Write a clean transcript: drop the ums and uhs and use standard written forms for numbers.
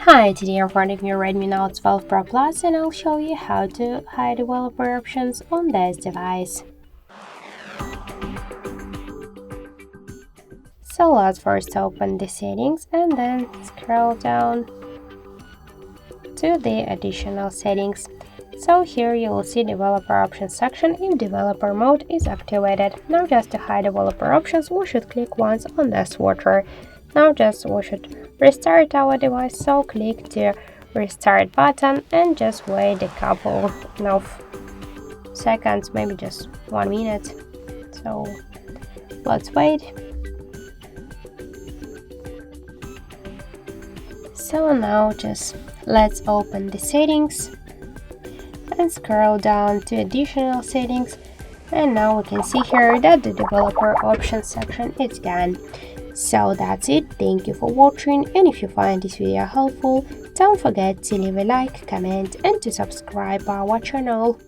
Hi, today I'm running your Redmi Note 12 Pro Plus and I'll show you how to hide developer options on this device. So let's first open the settings and then scroll down to the additional settings. So here you will see developer options section if developer mode is activated. Now just to hide developer options we should click once on this water. Now we should restart our device, so click the restart button and just wait a couple of seconds, maybe just 1 minute. So let's wait. So now just let's open the settings and scroll down to additional settings, and now we can see here that the developer options section is gone. So that's it, thank you for watching, and if you find this video helpful, don't forget to leave a like, comment and to subscribe our channel.